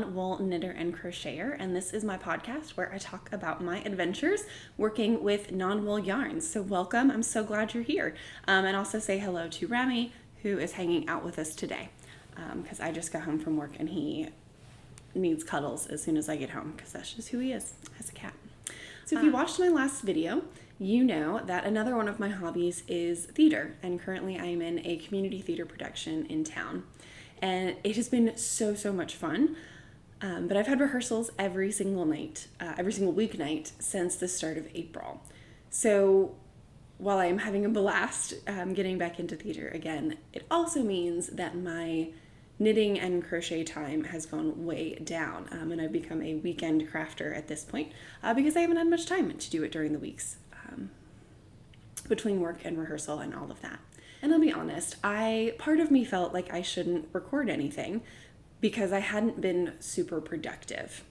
non-wool knitter and crocheter, and this is my podcast where I talk about my adventures working with non-wool yarns. So welcome, I'm so glad you're here. And also say hello to Rami, who is hanging out with us today, because I just got home from work and he needs cuddles as soon as I get home, because that's just who he is as a cat. So if you watched my last video, you know that another one of my hobbies is theater, and currently I am in a community theater production in town, and it has been so much fun. But I've had rehearsals every single weeknight since the start of April. So while I'm having a blast getting back into theater again, it also means that my knitting and crochet time has gone way down, and I've become a weekend crafter at this point because I haven't had much time to do it during the weeks between work and rehearsal and all of that. And I'll be honest, part of me felt like I shouldn't record anything because I hadn't been super productive.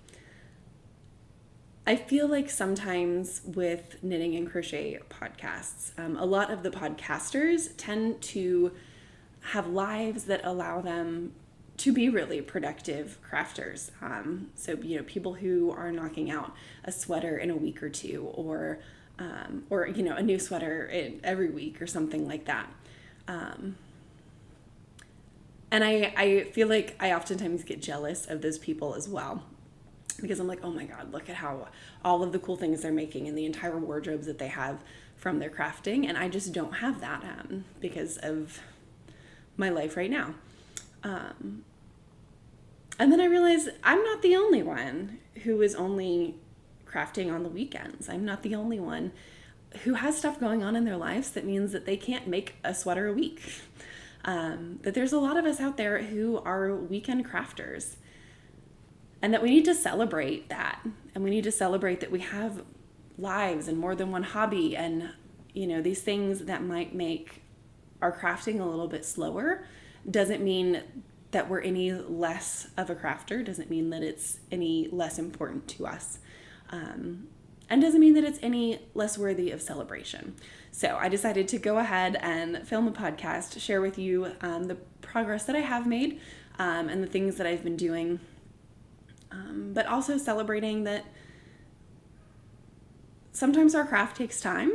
I feel like sometimes with knitting and crochet podcasts, a lot of the podcasters tend to have lives that allow them to be really productive crafters. So, people who are knocking out a sweater in a week or two, or a new sweater every week or something like that. And I feel like I oftentimes get jealous of those people as well, because I'm like, oh my God, look at how all of the cool things they're making and the entire wardrobes that they have from their crafting. And I just don't have that because of my life right now. And then I realized I'm not the only one who is only crafting on the weekends. I'm not the only one who has stuff going on in their lives that means that they can't make a sweater a week. That there's a lot of us out there who are weekend crafters, and that we need to celebrate that. And we need to celebrate that we have lives and more than one hobby, and these things that might make our crafting a little bit slower doesn't mean that we're any less of a crafter, doesn't mean that it's any less important to us, and doesn't mean that it's any less worthy of celebration. So I decided to go ahead and film a podcast, share with you the progress that I have made and the things that I've been doing, but also celebrating that sometimes our craft takes time,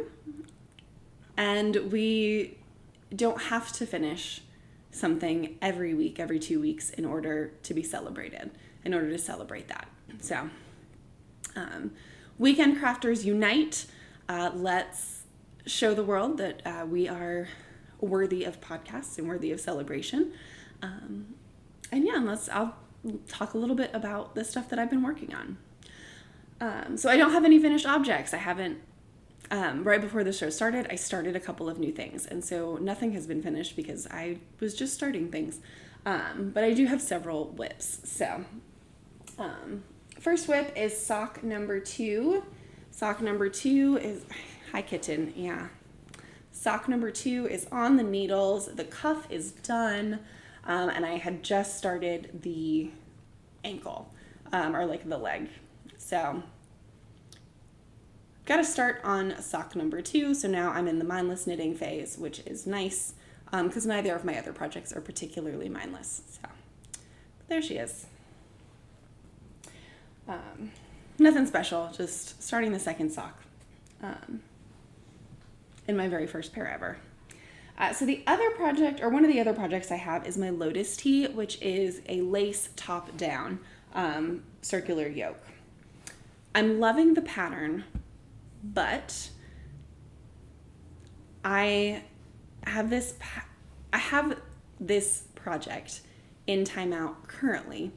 and we don't have to finish something every week, every 2 weeks in order to be celebrated, in order to celebrate that. So, weekend crafters unite. Let's show the world that we are worthy of podcasts and worthy of celebration. I'll talk a little bit about the stuff that I've been working on. So I don't have any finished objects. I haven't. Right before the show started, I started a couple of new things, and so nothing has been finished because I was just starting things. But I do have several whips. So, first whip is sock number 2. Sock number 2 is, hi kitten, yeah. Sock number 2 is on the needles. The cuff is done, and I had just started the ankle, or like the leg. So, got to start on sock number 2, so now I'm in the mindless knitting phase, which is nice, because neither of my other projects are particularly mindless. So, there she is. Nothing special, just starting the second sock in my very first pair ever. So the other project, or one of the other projects I have, is my Lotus tee, which is a lace top-down circular yoke. I'm loving the pattern, but I have this project in timeout currently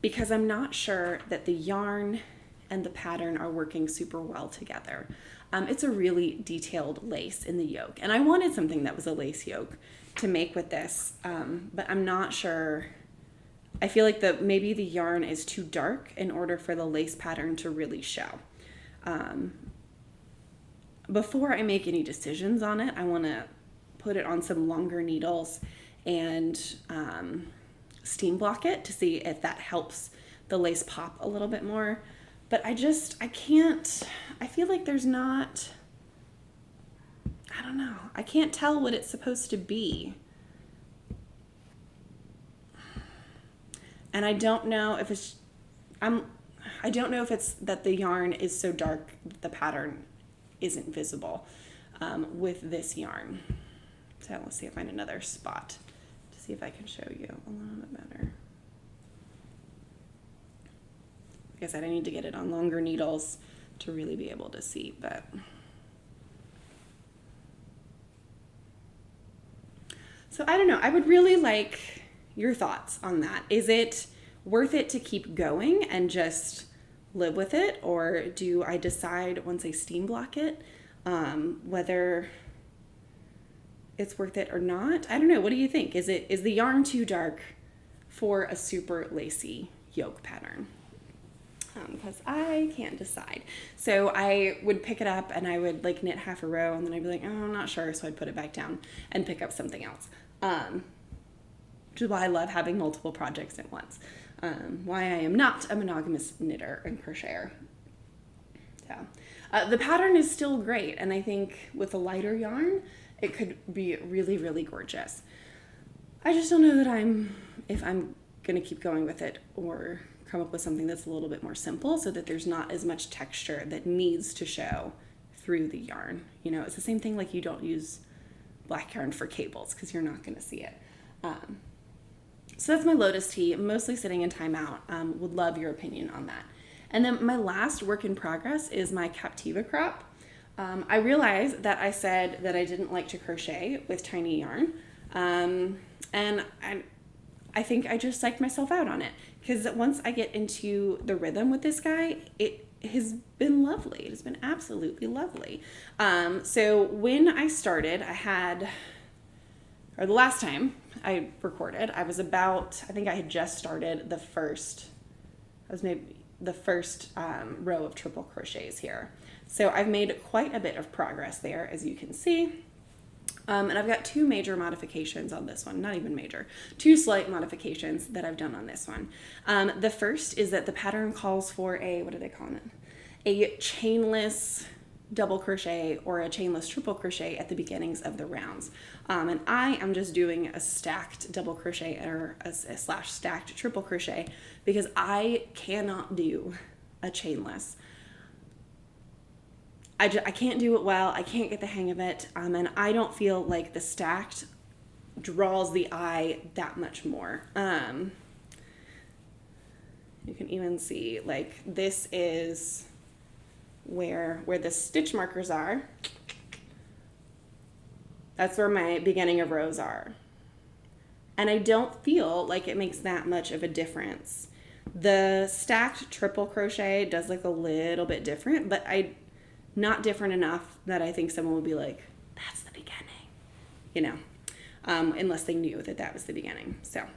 because I'm not sure that the yarn and the pattern are working super well together. It's a really detailed lace in the yoke, and I wanted something that was a lace yoke to make with this, but I'm not sure. I feel like maybe the yarn is too dark in order for the lace pattern to really show. Before I make any decisions on it, I want to put it on some longer needles and steam block it to see if that helps the lace pop a little bit more. But I can't, I feel like there's not, I don't know, I can't tell what it's supposed to be. And I don't know if I don't know if it's that the yarn is so dark that the pattern isn't visible with this yarn. So let's see if I find another spot to see if I can show you a little bit better. Like I said, I need to get it on longer needles to really be able to see, but so I don't know. I would really like your thoughts on that. Is it worth it to keep going and just live with it? Or do I decide once I steam block it whether it's worth it or not? I don't know. What do you think? Is the yarn too dark for a super lacy yoke pattern? Because I can't decide. So I would pick it up and I would like knit half a row and then I'd be like, oh, I'm not sure. So I'd put it back down and pick up something else. Which is why I love having multiple projects at once. Why I am not a monogamous knitter and crocheter. So the pattern is still great. And I think with a lighter yarn, it could be really, really gorgeous. I just don't know that if I'm going to keep going with it or come up with something that's a little bit more simple so that there's not as much texture that needs to show through the yarn. You know, it's the same thing like you don't use black yarn for cables because you're not going to see it. So that's my Lotus Tea, mostly sitting in timeout. Would love your opinion on that. And then my last work in progress is my Captiva crop. I realized that I said that I didn't like to crochet with tiny yarn. And I think I just psyched myself out on it because once I get into the rhythm with this guy, it has been lovely. It has been absolutely lovely. So when I started, the last time I recorded, I think I had just started the first row of triple crochets here. So I've made quite a bit of progress there, as you can see. And I've got two major modifications on this one, not even major, two slight modifications that I've done on this one. The first is that the pattern calls for what do they call it? A chainless double crochet or a chainless triple crochet at the beginnings of the rounds. And I am just doing a stacked double crochet or a /stacked triple crochet because I cannot do a chainless. I can't do it well. I can't get the hang of it. And I don't feel like the stacked draws the eye that much more. You can even see like this is where the stitch markers are. That's where my beginning of rows are. And I don't feel like it makes that much of a difference. The stacked triple crochet does look a little bit different, but not different enough that I think someone would be like, that's the beginning, you know, unless they knew that was the beginning. So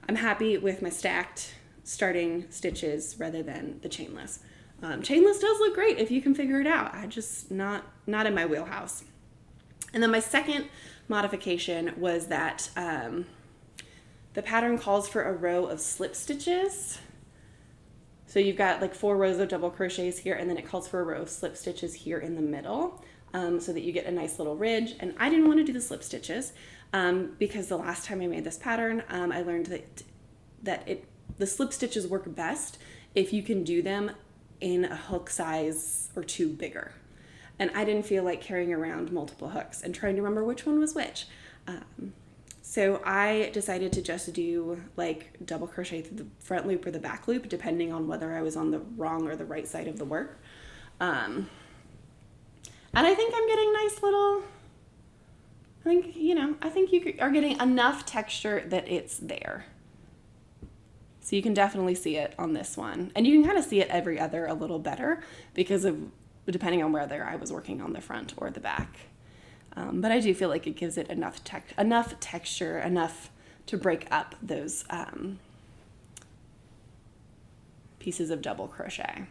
I'm happy with my stacked starting stitches rather than the chainless. Chainless does look great if you can figure it out. I just not in my wheelhouse. And then my second modification was that the pattern calls for a row of slip stitches. So you've got like 4 rows of double crochets here, and then it calls for a row of slip stitches here in the middle, so that you get a nice little ridge. And I didn't want to do the slip stitches because the last time I made this pattern, I learned that the slip stitches work best if you can do them in a hook size or 2 bigger. And I didn't feel like carrying around multiple hooks and trying to remember which one was which. So I decided to just do like double crochet through the front loop or the back loop, depending on whether I was on the wrong or the right side of the work. And I think I'm getting nice little, I think you are getting enough texture that it's there. So you can definitely see it on this one. And you can kind of see it every other a little better because of, depending on whether I was working on the front or the back. But I do feel like it gives it enough texture, enough to break up those pieces of double crochet,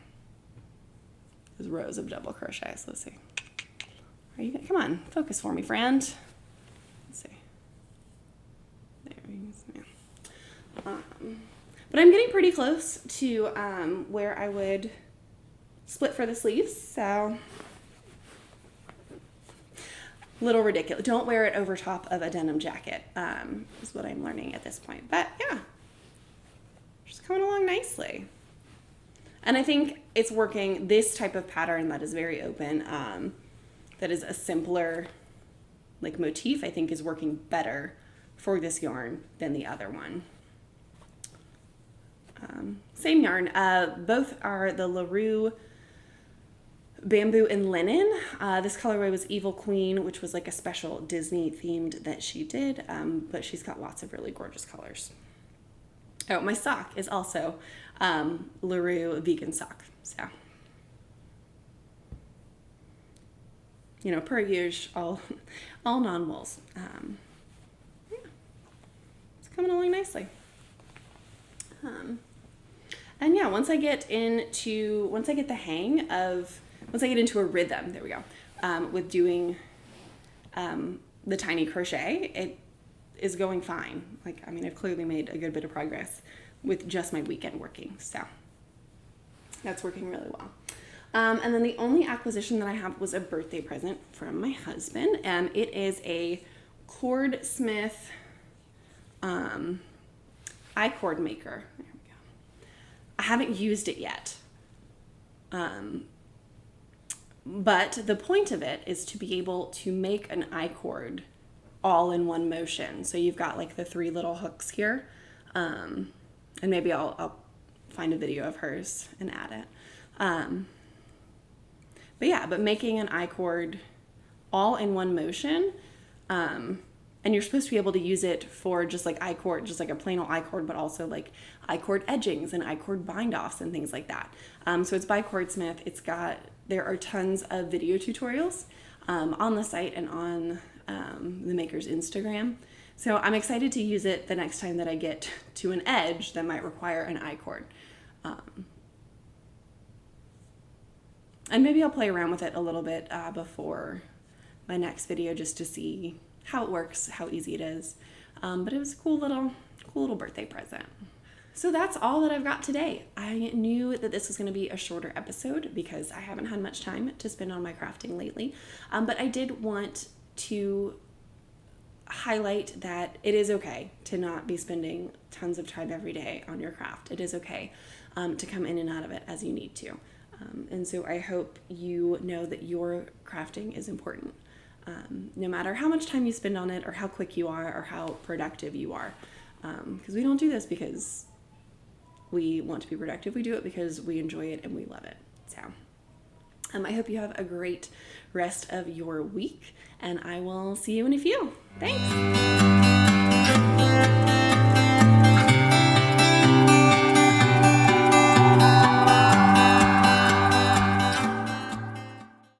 those rows of double crochet. So let's see. Come on, focus for me, friend. Let's see. There we go. But I'm getting pretty close to where I would split for the sleeves, so little ridiculous. Don't wear it over top of a denim jacket, is what I'm learning at this point. But yeah, coming along nicely. And I think it's working, this type of pattern that is very open, that is a simpler like motif, I think is working better for this yarn than the other one. Same yarn, both are the LaRue Bamboo and Linen. This colorway was Evil Queen, which was like a special Disney themed that she did, but she's got lots of really gorgeous colors. Oh, my sock is also LaRue vegan sock. So, you know, per usual, all non-wools. Yeah, it's coming along nicely. And yeah, once I get into a rhythm, there we go, with doing the tiny crochet, it is going fine. Like, I mean, I've clearly made a good bit of progress with just my weekend working, so that's working really well. And then the only acquisition that I have was a birthday present from my husband. It is a Cord Smith Icord Maker. There we go. I haven't used it yet. But the point of it is to be able to make an I-cord all in one motion. So you've got like the 3 little hooks here. And maybe I'll find a video of hers and add it. But making an I-cord all in one motion, and you're supposed to be able to use it for just like I-cord, just like a plain old I-cord, but also like I-cord edgings and I-cord bind-offs and things like that. So it's by Icord Smith. There are tons of video tutorials on the site and on the maker's Instagram. So I'm excited to use it the next time that I get to an edge that might require an I-cord. And maybe I'll play around with it a little bit before my next video just to see how it works, how easy it is. But it was a cool little birthday present. So that's all that I've got today. I knew that this was going to be a shorter episode because I haven't had much time to spend on my crafting lately. But I did want to highlight that it is okay to not be spending tons of time every day on your craft. It is okay to come in and out of it as you need to. And so I hope you know that your crafting is important. No matter how much time you spend on it or how quick you are or how productive you are. Because we don't do this because we want to be productive. We do it because we enjoy it and we love it. So I hope you have a great rest of your week, and I will see you in a few. Thanks.